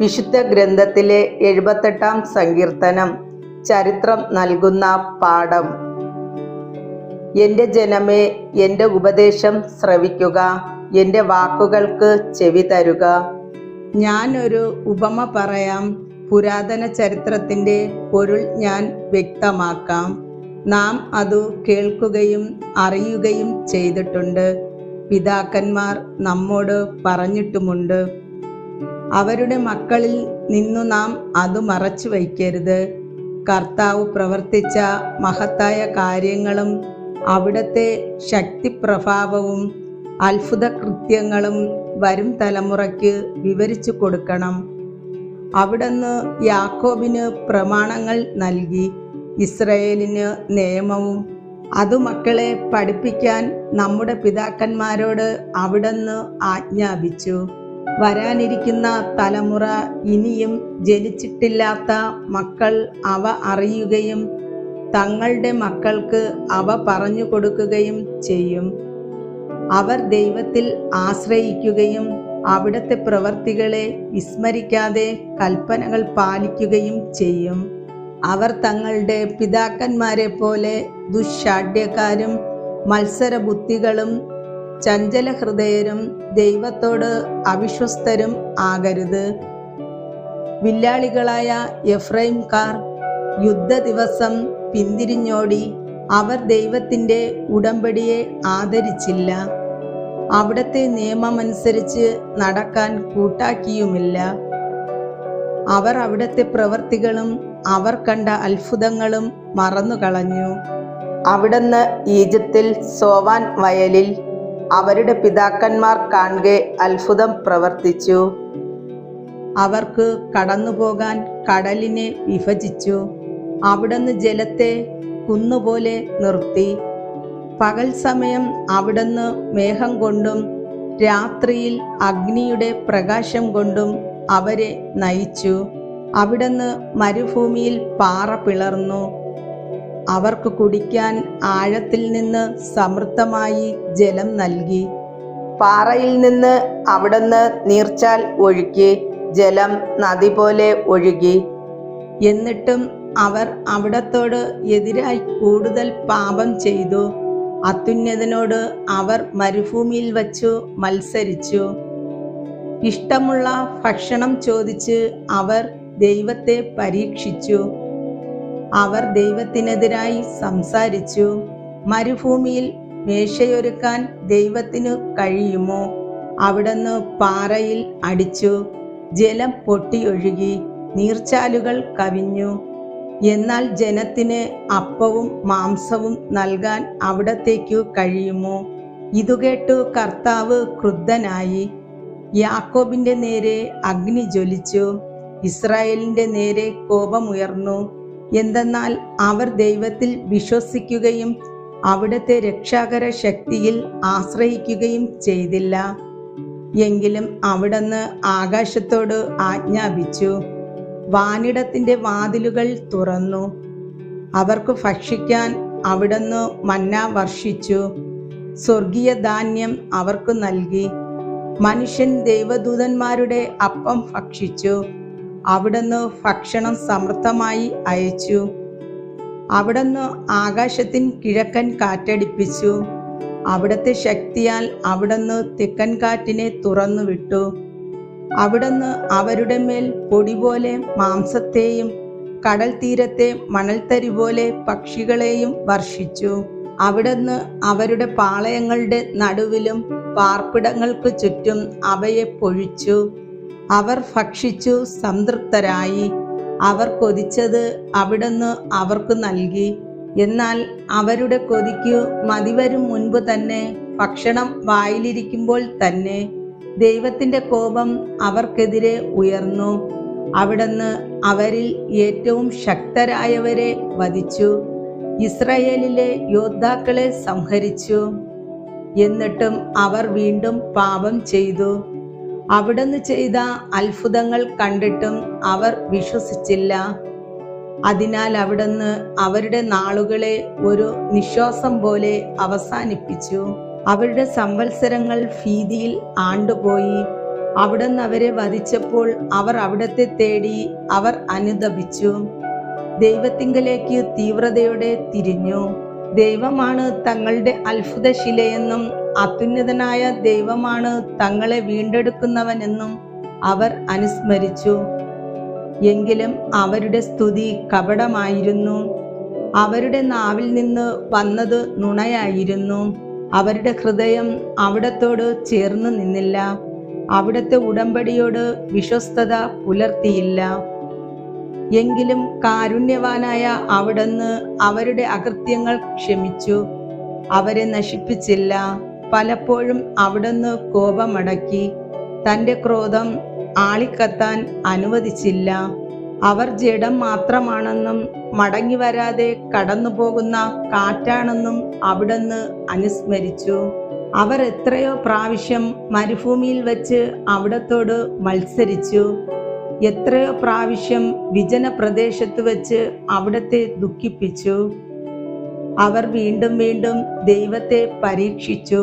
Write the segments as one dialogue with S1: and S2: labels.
S1: വിശുദ്ധ ഗ്രന്ഥത്തിലെ 78-ാം സങ്കീർത്തനം ചരിത്രം നൽകുന്ന പാഠം. എൻ്റെ ജനമേ, എൻ്റെ ഉപദേശം ശ്രവിക്കുക, എൻ്റെ വാക്കുകൾക്ക് ചെവി തരുക. ഞാനൊരു ഉപമ പറയാം, പുരാതന ചരിത്രത്തിൻ്റെ പൊരുൾ ഞാൻ വ്യക്തമാക്കാം. നാം അത് കേൾക്കുകയും അറിയുകയും ചെയ്തിട്ടുണ്ട്. പിതാക്കന്മാർ നമ്മോട് പറഞ്ഞിട്ടുമുണ്ട്. അവരുടെ മക്കളിൽ നിന്നു നാം അത് മറച്ചു വയ്ക്കരുത്. കർത്താവ് പ്രവർത്തിച്ച മഹത്തായ കാര്യങ്ങളും അവിടുത്തെ ശക്തിപ്രഭാവവും അത്ഭുത കൃത്യങ്ങളും വരും തലമുറയ്ക്ക് വിവരിച്ചു കൊടുക്കണം. അവിടുന്ന് യാക്കോബിന് പ്രമാണങ്ങൾ നൽകി, ഇസ്രായേലിന് നിയമവും. അതു മക്കളെ പഠിപ്പിക്കാൻ നമ്മുടെ പിതാക്കന്മാരോട് അവിടുന്ന് ആജ്ഞാപിച്ചു. വരാനിരിക്കുന്ന തലമുറ, ഇനിയും ജനിച്ചിട്ടില്ലാത്ത മക്കൾ അവ അറിയുകയും തങ്ങളുടെ മക്കൾക്ക് അവ പറഞ്ഞു കൊടുക്കുകയും ചെയ്യും. അവർ ദൈവത്തിൽ ആശ്രയിക്കുകയും അവിടുത്തെ പ്രവൃത്തികളെ വിസ്മരിക്കാതെ കൽപ്പനകൾ പാലിക്കുകയും ചെയ്യും. അവർ തങ്ങളുടെ പിതാക്കന്മാരെ പോലെ ദുശ്ശാഠ്യക്കാരും മത്സരബുദ്ധികളും ചഞ്ചല ഹൃദയരും ദൈവത്തോട് അവിശ്വസ്തരും ആകരുത്. വില്ലാളികളായ എഫ്രൈംകാർ യുദ്ധ ദിവസം പിന്തിരിഞ്ഞോടി. അവർ ദൈവത്തിൻ്റെ ഉടമ്പടിയെ ആദരിച്ചില്ല. അവിടുത്തെ നിയമമനുസരിച്ച് നടക്കാൻ കൂട്ടാക്കിയുമില്ല. അവർ അവിടുത്തെ പ്രവൃത്തികളും അവർ കണ്ട അത്ഭുതങ്ങളും മറന്നുകളഞ്ഞു. അവിടുന്ന് ഈജിപ്തിൽ സോവാൻ വയലിൽ അവരുടെ പിതാക്കന്മാർ കാണെ അത്ഭുതം പ്രവർത്തിച്ചു. അവർക്ക് കടന്നുപോകാൻ കടലിനെ വിഭജിച്ചു. അവിടുന്ന് ജലത്തെ കുന്നുപോലെ നിർത്തി. പകൽ സമയം അവിടുന്ന് മേഘം കൊണ്ടും രാത്രിയിൽ അഗ്നിയുടെ പ്രകാശം കൊണ്ടും അവരെ നയിച്ചു. അവിടുന്ന് മരുഭൂമിയിൽ പാറ പിളർന്നു. അവർക്ക് കുടിക്കാൻ ആഴത്തിൽ നിന്ന് സമൃദ്ധമായി ജലം നൽകി. പാറയിൽ നിന്ന് അവിടുന്ന് നീർച്ചാൽ ഒഴുക്കി, ജലം നദി പോലെ ഒഴുകി. എന്നിട്ടും അവർ അവിടത്തോട് എതിരായി കൂടുതൽ പാപം ചെയ്തു. അത്യുന്നതനോട് അവർ മരുഭൂമിയിൽ വച്ചു മത്സരിച്ചു. ഇഷ്ടമുള്ള ഭക്ഷണം ചോദിച്ച് അവർ ദൈവത്തെ പരീക്ഷിച്ചു. അവർ ദൈവത്തിനെതിരായി സംസാരിച്ചു. മരുഭൂമിയിൽ മേശയൊരുക്കാൻ ദൈവത്തിനു കഴിയുമോ? അവിടുന്ന് പാറയിൽ അടിച്ചു, ജലം പൊട്ടിയൊഴുകി, നീർച്ചാലുകൾ കവിഞ്ഞു. എന്നാൽ ജനത്തിന് അപ്പവും മാംസവും നൽകാൻ അവിടത്തേക്കു കഴിയുമോ? ഇതുകേട്ടു കർത്താവ് ക്രുദ്ധനായി. യാക്കോബിന്റെ നേരെ അഗ്നി ജ്വലിച്ചു, ഇസ്രായേലിന്റെ നേരെ കോപമുയർന്നു. എന്തെന്നാൽ അവർ ദൈവത്തിൽ വിശ്വസിക്കുകയും അവിടുത്തെ രക്ഷാകര ശക്തിയിൽ ആശ്രയിക്കുകയും ചെയ്തില്ല. എങ്കിലും അവിടുന്ന് ആകാശത്തോട് ആജ്ഞാപിച്ചു, വാനിടത്തിന്റെ വാതിലുകൾ തുറന്നു. അവർക്ക് ഭക്ഷിക്കാൻ അവിടുന്ന് മന്ന വർഷിച്ചു, സ്വർഗീയ ധാന്യം അവർക്ക് നൽകി. മനുഷ്യൻ ദൈവദൂതന്മാരുടെ അപ്പം ഭക്ഷിച്ചു. അവിടുന്ന് ഭക്ഷണം സമൃദ്ധമായി അയച്ചു. അവിടുന്ന് ആകാശത്തിൻ കിഴക്കൻ കാറ്റടിപ്പിച്ചു. അവിടുത്തെ ശക്തിയാൽ അവിടുന്ന് തെക്കൻ കാറ്റിനെ തുറന്നുവിട്ടു. അവിടുന്ന് അവരുടെ മേൽ പൊടി പോലെ മാംസത്തെയും കടൽ തീരത്തെ മണൽത്തരി പോലെ പക്ഷികളെയും വർഷിച്ചു. അവിടുന്ന് അവരുടെ പാളയങ്ങളുടെ നടുവിലും പാർപ്പിടങ്ങൾക്ക് ചുറ്റും അവയെ പൊഴിച്ചു. അവർ ഭക്ഷിച്ചു സംതൃപ്തരായി. അവർ കൊതിച്ചത് അവിടുന്ന് അവർക്ക് നൽകി. എന്നാൽ അവരുടെ കൊതിക്കു മതിവരും മുൻപ് തന്നെ, ഭക്ഷണം വായിലിരിക്കുമ്പോൾ തന്നെ, ദൈവത്തിൻ്റെ കോപം അവർക്കെതിരെ ഉയർന്നു. അവിടുന്ന് അവരിൽ ഏറ്റവും ശക്തരായവരെ വധിച്ചു, ഇസ്രായേലിലെ യോദ്ധാക്കളെ സംഹരിച്ചു. എന്നിട്ടും അവർ വീണ്ടും പാപം ചെയ്തു. അവിടുന്ന് ചെയ്ത അത്ഭുതങ്ങൾ കണ്ടിട്ടും അവർ വിശ്വസിച്ചില്ല. അതിനാൽ അവിടുന്ന് അവരുടെ നാളുകളെ ഒരു നിശ്വാസം പോലെ അവസാനിപ്പിച്ചു. അവരുടെ സംവത്സരങ്ങൾ ഭീതിയിൽ ആണ്ടുപോയി. അവിടുന്ന് അവരെ വധിച്ചപ്പോൾ അവർ അവിടത്തെ തേടി അവർ അനുതപിച്ചു, ദൈവത്തിങ്കലേക്ക് തീവ്രതയോടെ തിരിഞ്ഞു. ദൈവമാണ് തങ്ങളുടെ അത്ഭുതശിലയെന്നും അത്യുന്നതനായ ദൈവമാണ് തങ്ങളെ വീണ്ടെടുക്കുന്നവനെന്നും അവർ അനുസ്മരിച്ചു. എങ്കിലും അവരുടെ സ്തുതി കപടമായിരുന്നു. അവരുടെ നാവിൽ നിന്ന് വന്നത് നുണയായിരുന്നു. അവരുടെ ഹൃദയം അവിടത്തോട് ചേർന്ന് നിന്നില്ല. അവിടുത്തെ ഉടമ്പടിയോട് വിശ്വസ്തത പുലർത്തിയില്ല. എങ്കിലും കാരുണ്യവാനായ അവിടുന്ന് അവരുടെ അകൃത്യങ്ങൾ ക്ഷമിച്ചു, അവരെ നശിപ്പിച്ചില്ല. പലപ്പോഴും അവിടുന്ന് കോപമടക്കി തൻ്റെ ക്രോധം ആളിക്കത്താൻ അനുവദിച്ചില്ല. അവർ ജഡം മാത്രമാണെന്നും മടങ്ങി വരാതെ കടന്നു പോകുന്ന കാറ്റാണെന്നും അവിടുന്ന് അനുസ്മരിച്ചു. അവർ എത്രയോ പ്രാവശ്യം മരുഭൂമിയിൽ വച്ച് അവിടത്തോട് മത്സരിച്ചു. എത്രയോ പ്രാവശ്യം വിജന പ്രദേശത്ത് വച്ച് അവിടത്തെ ദുഃഖിപ്പിച്ചു. അവർ വീണ്ടും വീണ്ടും ദൈവത്തെ പരീക്ഷിച്ചു,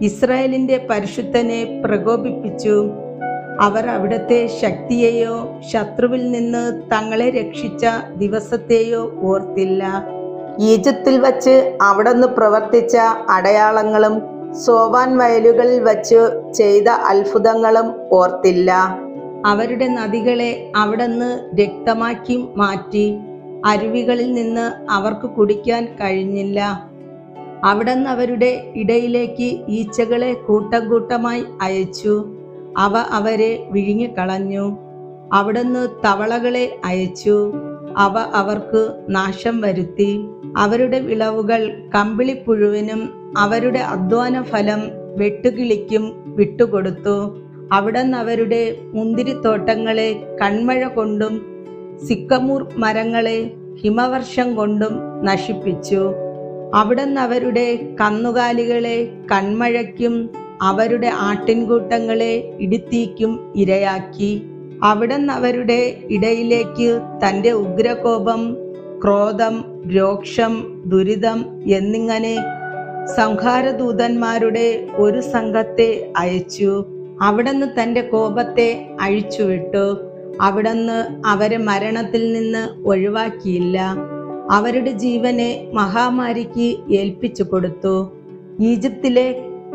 S1: ഇസ്രായേലിന്റെ പരിശുദ്ധനെ പ്രകോപിപ്പിച്ചു. അവർ അവിടുത്തെ ശക്തിയെയോ ശത്രുവിൽ നിന്ന് തങ്ങളെ രക്ഷിച്ച ദിവസത്തെയോ ഓർത്തില്ല. ഈജിപ്തിൽ വച്ച് അവിടുന്ന് പ്രവർത്തിച്ച അടയാളങ്ങളും സോവാൻ വയലുകളിൽ വച്ച് ചെയ്ത അത്ഭുതങ്ങളും ഓർത്തില്ല. അവരുടെ നദികളെ അവിടുന്ന് രക്തമാക്കി മാറ്റി. അരുവികളിൽ നിന്ന് അവർക്ക് കുടിക്കാൻ കഴിഞ്ഞില്ല. അവിടുന്ന് അവരുടെ ഇടയിലേക്ക് ഈച്ചകളെ കൂട്ടം കൂട്ടമായി അയച്ചു. അവ അവരെ വിഴുങ്ങിക്കളഞ്ഞു. അവിടുന്ന് തവളകളെ അയച്ചു. അവ അവർക്ക് നാശം വരുത്തി. അവരുടെ വിളവുകൾ കമ്പിളിപ്പുഴുവിനും അവരുടെ അധ്വാന ഫലം വെട്ടുകിളിക്കും വിട്ടുകൊടുത്തു. അവിടുന്ന് അവരുടെ മുന്തിരിത്തോട്ടങ്ങളെ കൺമഴ കൊണ്ടും സിക്കമൂർ മരങ്ങളെ ഹിമവർഷം കൊണ്ടും നശിപ്പിച്ചു. അവിടുന്ന് അവരുടെ കന്നുകാലികളെ കൺമഴയ്ക്കും അവരുടെ ആട്ടിൻകൂട്ടങ്ങളെ ഇടിത്തീക്കും ഇരയാക്കി. അവിടുന്ന് അവരുടെ ഇടയിലേക്ക് തൻ്റെ ഉഗ്രകോപം, ക്രോധം, രോക്ഷം, ദുരിതം എന്നിങ്ങനെ സംഹാരദൂതന്മാരുടെ ഒരു സംഘത്തെ അയച്ചു. അവിടുന്ന് തൻ്റെ കോപത്തെ അഴിച്ചുവിട്ടു. അവിടുന്ന് അവരെ മരണത്തിൽ നിന്ന് ഒഴിവാക്കിയില്ല. അവരുടെ ജീവനെ മഹാമാരിക്ക് ഏൽപ്പിച്ചു കൊടുത്തു. ഈജിപ്തിലെ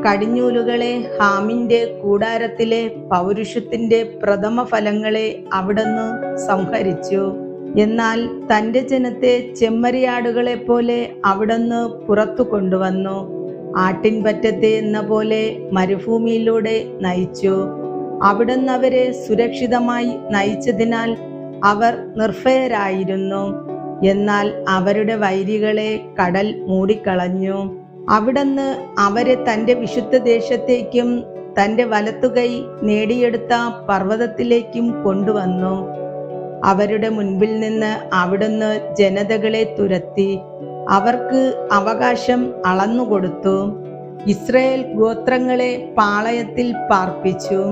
S1: കടിഞ്ഞൂലുകളെ, ഹാമിന്റെ കൂടാരത്തിലെ പൗരുഷത്തിന്റെ പ്രഥമ ഫലങ്ങളെ അവിടുന്ന് സംഹരിച്ചു. എന്നാൽ തൻ്റെ ജനത്തെ ചെമ്മരിയാടുകളെ പോലെ അവിടുന്ന് പുറത്തു കൊണ്ടുവന്നു. ആട്ടിൻപറ്റത്തെ എന്ന പോലെ മരുഭൂമിയിലൂടെ നയിച്ചു. അവിടുന്ന് അവരെ സുരക്ഷിതമായി നയിച്ചതിനാൽ അവർ നിർഭയരായിരുന്നു. എന്നാൽ അവരുടെ വൈരികളെ കടൽ മൂടിക്കളഞ്ഞു. അവിടുന്ന് അവരെ തൻ്റെ വിശുദ്ധ ദേശത്തേക്കും തൻ്റെ വലത്തുകൈ നേടിയെടുത്ത പർവ്വതത്തിലേക്കും കൊണ്ടുവന്നു. അവരുടെ മുൻപിൽ നിന്ന് അവിടുന്ന് ജനതകളെ തുരത്തി അവർക്ക് അവകാശം അളന്നുകൊടുത്തു. ഇസ്രായേൽ ഗോത്രങ്ങളെ പാളയത്തിൽ പാർപ്പിച്ചു.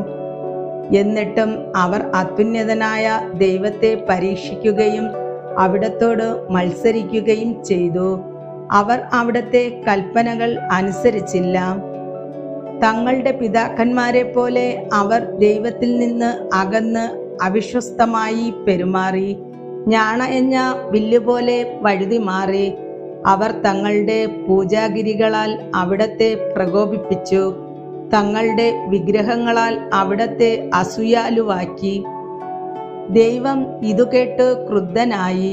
S1: എന്നിട്ടും അവർ അത്യുന്നതനായ ദൈവത്തെ പരീക്ഷിക്കുകയും അവിടത്തോട് മത്സരിക്കുകയും ചെയ്തു. അവർ അവിടുത്തെ കൽപ്പനകൾ അനുസരിച്ചില്ല. തങ്ങളുടെ പിതാക്കന്മാരെ പോലെ അവർ ദൈവത്തിൽ നിന്ന് അകന്ന് അവിശ്വസ്തമായി പെരുമാറി. ഞാണയഞ്ഞ വില്ലുപോലെ വഴുതി മാറി. അവർ തങ്ങളുടെ പൂജാഗിരികളാൽ അവിടത്തെ പ്രകോപിപ്പിച്ചു. തങ്ങളുടെ വിഗ്രഹങ്ങളാൽ അവിടത്തെ അസൂയാലുവാക്കി. ദൈവം ഇതു കേട്ട് ക്രുദ്ധനായി.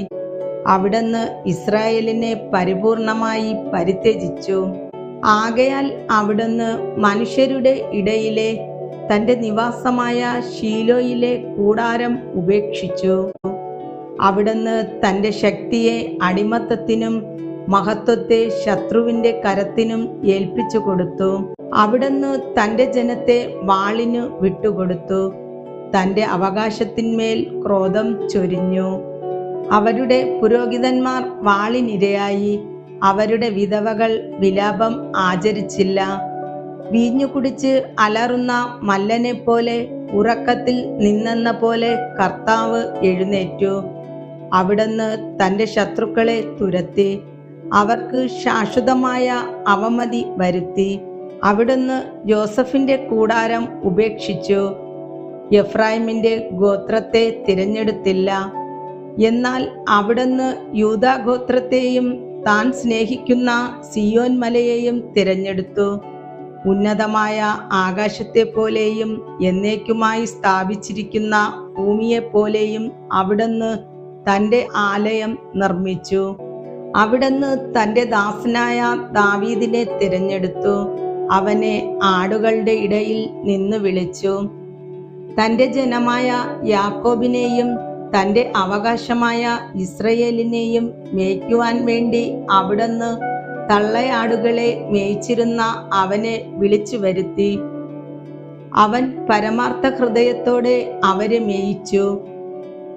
S1: അവിടുന്ന് ഇസ്രായേലിനെ പരിപൂർണമായി പരിത്യജിച്ചു. ആകയാൽ അവിടുന്ന് മനുഷ്യരുടെ ഇടയിലെ തൻ്റെ നിവാസമായ ശീലോയിലെ കൂടാരം ഉപേക്ഷിച്ചു. അവിടുന്ന് തൻ്റെ ശക്തിയെ അടിമത്തത്തിനും മഹത്വത്തെ ശത്രുവിൻ്റെ കരത്തിനും ഏൽപ്പിച്ചു കൊടുത്തു. അവിടുന്ന് തൻ്റെ ജനത്തെ വാളിനു വിട്ടുകൊടുത്തു. തൻ്റെ അവകാശത്തിന്മേൽ ക്രോധം ചൊരിഞ്ഞു. അവരുടെ പുരോഹിതന്മാർ വാളിനിരയായി. അവരുടെ വിധവകൾ വിലാപം ആചരിച്ചില്ല. വീഞ്ഞു കുടിച്ച് അലറുന്ന മല്ലനെ പോലെ ഉറക്കത്തിൽ നിന്നെന്ന പോലെ കർത്താവ് എഴുന്നേറ്റു. അവിടുന്ന് തൻ്റെ ശത്രുക്കളെ തുരത്തി. അവർക്ക് ശാശ്വതമായ അവമതി വരുത്തി. അവിടുന്ന് ജോസഫിന്റെ കൂടാരം ഉപേക്ഷിച്ചു. എഫ്രായിമിന്റെ ഗോത്രത്തെ തിരഞ്ഞെടുത്തില്ല. എന്നാൽ അവിടുന്ന് യൂദാ ഗോത്രത്തെയും താൻ സ്നേഹിക്കുന്ന സിയോൻ മലയെയും തിരഞ്ഞെടുത്തു. ഉന്നതമായ ആകാശത്തെപ്പോലെയും എന്നേക്കുമായി സ്ഥാപിച്ചിരിക്കുന്ന ഭൂമിയെപ്പോലെയും അവിടുന്ന് തൻ്റെ ആലയം നിർമ്മിച്ചു. അവിടുന്ന് തൻ്റെ ദാസനായ ദാവീദിനെ തിരഞ്ഞെടുത്തു. അവനെ ആടുകളുടെ ഇടയിൽ നിന്ന് വിളിച്ചു. തൻ്റെ ജനമായ യാക്കോബിനെയും തൻ്റെ അവകാശമായ ഇസ്രയേലിനെയും മേയ്ക്കുവാൻ വേണ്ടി അവിടുന്ന് തള്ളയാടുകളെ മേയിച്ചിരുന്ന അവനെ വിളിച്ചു വരുത്തി. അവൻ പരമാർത്ഥ ഹൃദയത്തോടെ അവരെ മേയിച്ചു.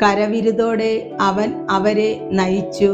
S1: കരവിരുതോടെ അവൻ അവരെ നയിച്ചു.